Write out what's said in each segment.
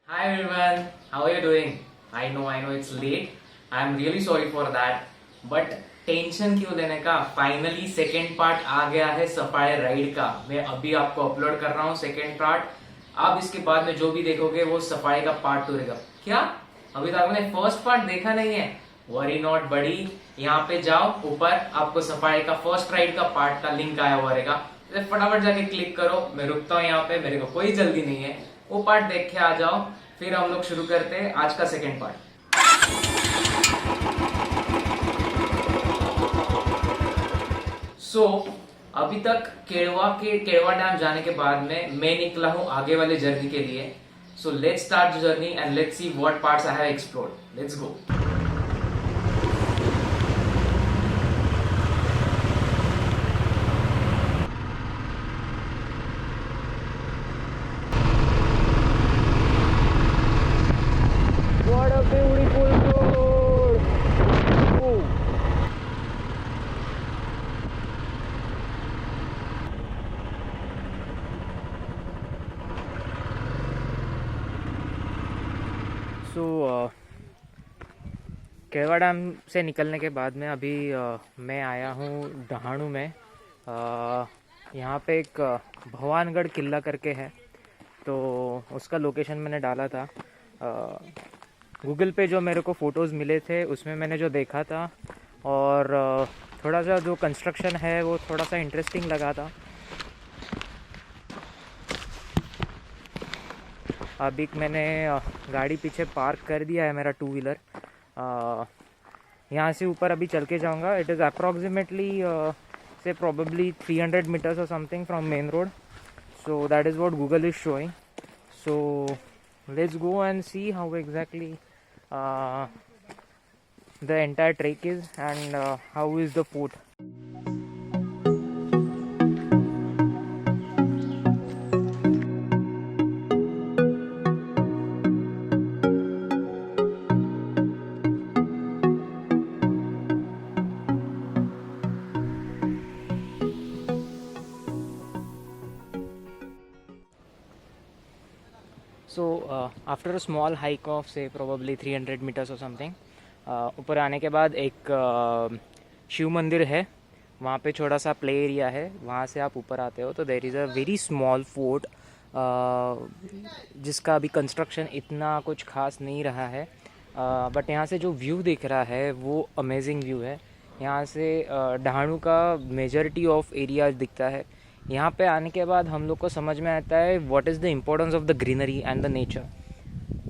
Hi everyone, how are you doing? I know it's late. I'm really sorry for that. But tension क्यों लेने का? Finally second part आ गया है सफाई ride का. मैं अभी आपको अपलोड कर रहा हूँ सेकेंड पार्ट. आप इसके बाद में जो भी देखोगे वो सफाई का पार्ट 2 रहेगा. क्या अभी तक आपने फर्स्ट पार्ट देखा नहीं है? वरी नॉट बड़ी, यहाँ पे जाओ ऊपर, आपको सफाई का फर्स्ट राइड का पार्ट का लिंक आया हुआ रहेगा. फटाफट जाके क्लिक करो. मैं रुकता हूँ यहाँ पे, मेरे को कोई जल्दी नहीं है. वो पार्ट देख के आ जाओ, फिर हम लोग शुरू करते हैं आज का सेकेंड पार्ट. अभी तक केड़वा डैम जाने के बाद में मैं निकला हूं आगे वाले जर्नी के लिए. So let's start the journey and let's see what parts I have explored. Let's go. What a beautiful road! Oh. Kedwa dam से निकलने के बाद में अभी मैं आया हूँ डहाणू में. यहाँ पे एक भवानगढ़ किला करके है, तो उसका लोकेशन मैंने डाला था. गूगल पे जो मेरे को फ़ोटोज़ मिले थे उसमें मैंने जो देखा था, और थोड़ा सा जो कंस्ट्रक्शन है वो थोड़ा सा इंटरेस्टिंग लगा था. अभी मैंने गाड़ी पीछे पार्क कर दिया है, मेरा 2 व्हीलर. यहाँ से ऊपर अभी चल के जाऊँगा. इट इज़ अप्रॉक्सीमेटली से प्रोबेबली 300 मीटर्स और something from main road. So that is what Google is showing. So let's go and see how exactly the entire trek is and how is the fort. So after a small hike of say probably 300 meters or something, ऊपर आने के बाद एक शिव मंदिर है. वहाँ पे छोटा सा प्ले एरिया है. वहाँ से आप ऊपर आते हो तो there is a very small fort, जिसका अभी कंस्ट्रक्शन इतना कुछ खास नहीं रहा है. बट यहाँ से जो व्यू दिख रहा है वो अमेजिंग व्यू है. यहाँ से डहाणू का मेजॉरिटी ऑफ एरिया दिखता है. यहाँ पे आने के बाद हम लोग को समझ में आता है what is the importance of the greenery and the nature.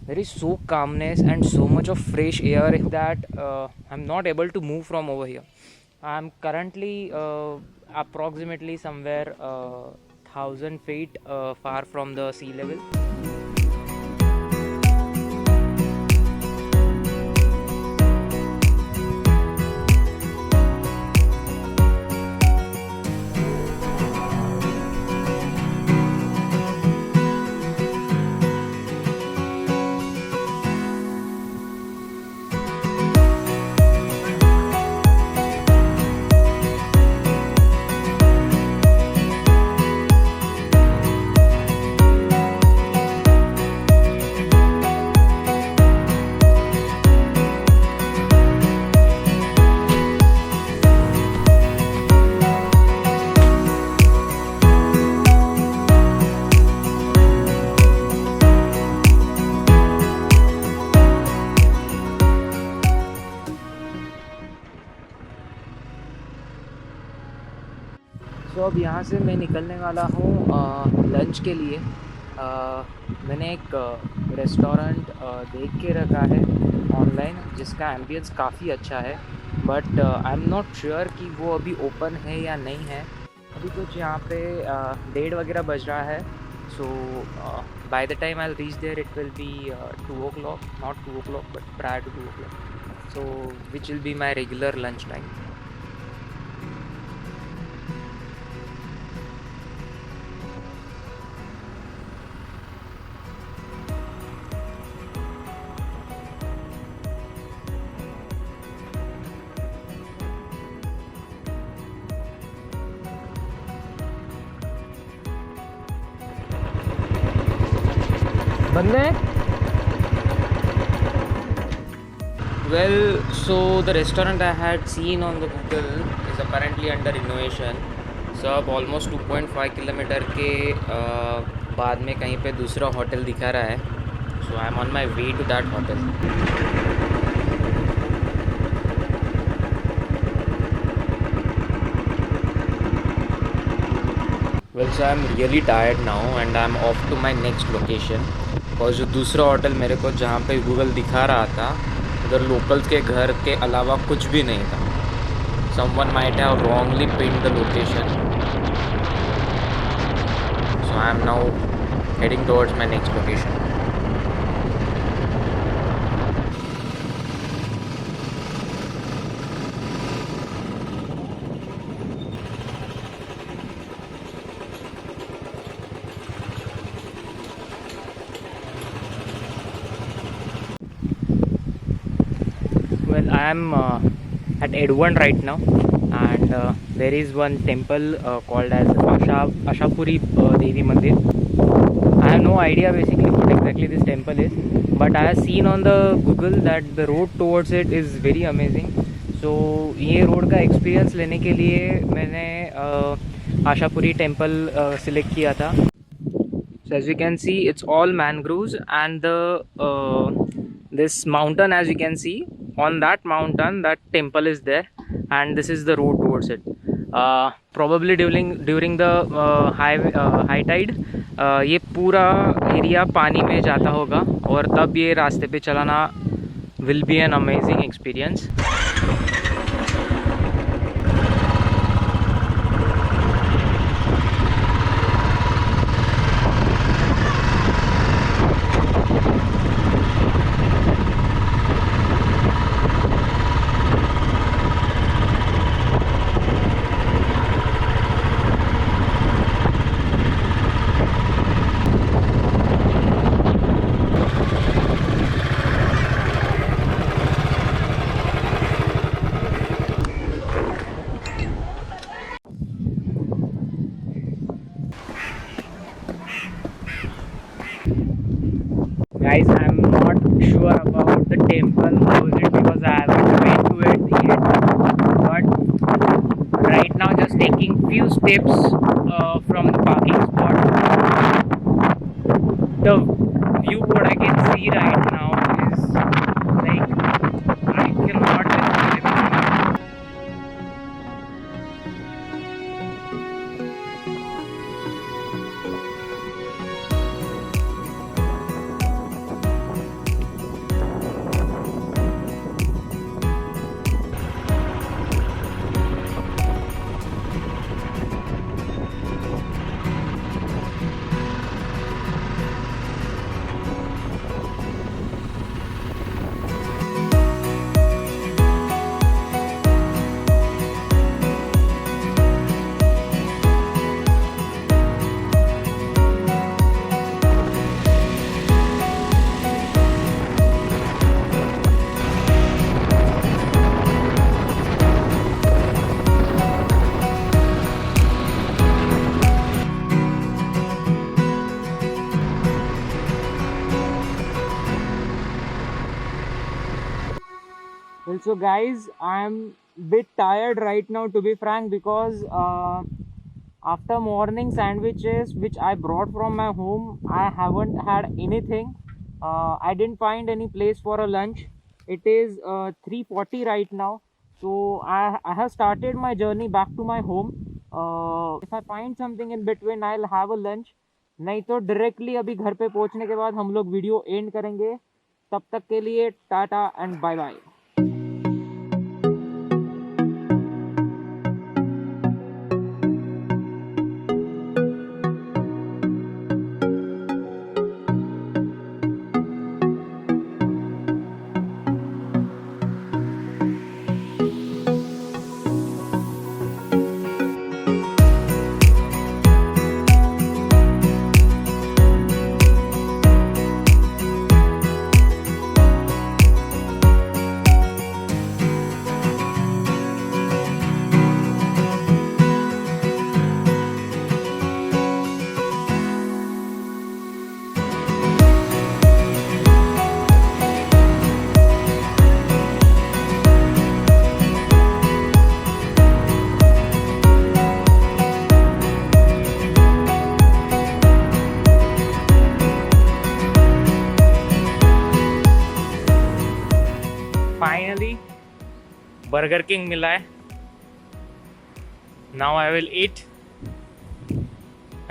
There is so calmness and so much of fresh air that I am not able to move from over here. I am currently approximately somewhere 1000 feet far from the sea level. तो अब यहाँ से मैं निकलने वाला हूँ lunch के लिए. मैंने एक रेस्टोरेंट देख के रखा है ऑनलाइन, जिसका एम्बियंस काफ़ी अच्छा है. But I am not sure कि वो अभी ओपन है या नहीं है. अभी कुछ यहाँ पे 1:30 वगैरह बज रहा है. So by the time I will reach there it will be 2 o'clock, not 2 o'clock but prior to 2 o'clock. So which will be my regular lunch time. बंद है. Well, so the restaurant I had seen on the Google is apparently under renovation. So अब almost 2.5 kilometre के बाद में कहीं पे दूसरा hotel दिखा रहा है. So I am on my way to that hotel. Well, so I'm really tired now and I'm off to my next location. और जो दूसरा होटल मेरे को जहाँ पे गूगल दिखा रहा था उधर लोकल्स के घर के अलावा कुछ भी नहीं था. Someone might have wrongly pinned the location. So I am now heading towards my next location. Well, I am at Edwin right now, and there is one temple called as Ashapuri Devi Mandir. I have no idea basically what exactly this temple is, but I have seen on the Google that the road towards it is very amazing. So ये road का experience लेने के लिए मैंने Ashapuri temple select किया था. So as you can see, it's all mangroves, and the this mountain, as you can see, on that mountain that temple is there, and this is the road towards it. Probably during the high tide ये पूरा area पानी में जाता होगा और तब ये रास्ते पे चलाना will be an amazing experience. Guys, I'm not sure about the temple, how is it, because I haven't been to it yet. But right now, just taking few steps from the parking spot. The view what I can see right now is like I cannot describe it. Well, so guys, I'm bit tired right now, to be frank, because after morning sandwiches which I brought from my home, I haven't had anything. I didn't find any place for a lunch. It is 3:40 right now, so I have started my journey back to my home. If I find something in between, I'll have a lunch. नहीं तो directly अभी घर पे पहुंचने के बाद हम लोग वीडियो एंड करेंगे. तब तक के लिए tata and bye bye. Burger King मिला है. Now I will eat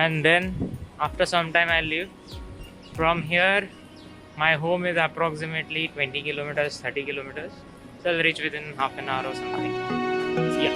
and then after some time I'll leave. From here my home is approximately 20 kilometers, 30 kilometers, so I'll reach within half an hour or something. See ya.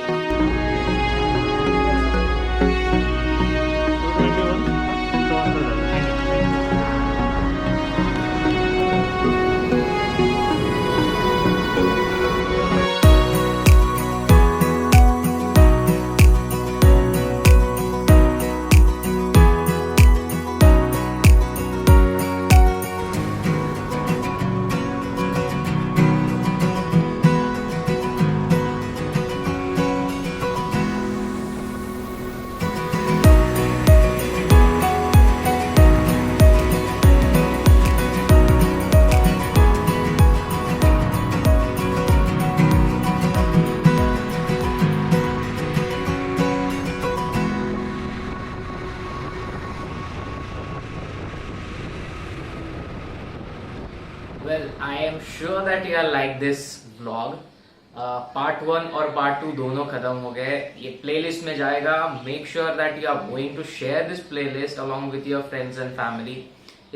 Well, I am sure that you all like this vlog. Part 1 और part 2 दोनों खत्म हो गए. ये playlist में जाएगा. Make sure that you are going to share this playlist along with your friends and family.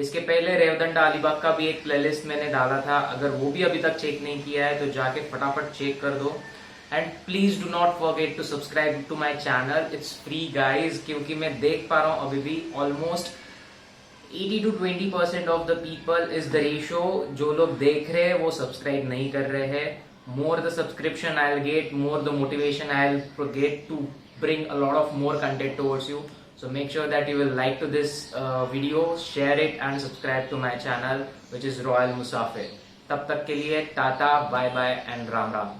इसके पहले रेवदंडा अलीबाग का भी एक प्लेलिस्ट मैंने डाला था. अगर वो भी अभी तक चेक नहीं किया है तो जाके फटाफट चेक कर दो. And please do not forget to subscribe to my channel. It's free guys, क्योंकि मैं देख पा रहा हूँ अभी भी almost 80 to 20% of the people is the ratio. जो लोग देख रहे हैं वो सब्सक्राइब नहीं कर रहे हैं. More the subscription I will get, more the motivation I will get to bring a lot of more content towards you. So make sure that you will like to this video, share it and subscribe to my channel which is Royal Musafir. तब तक के लिए tata, bye bye and Ram Ram.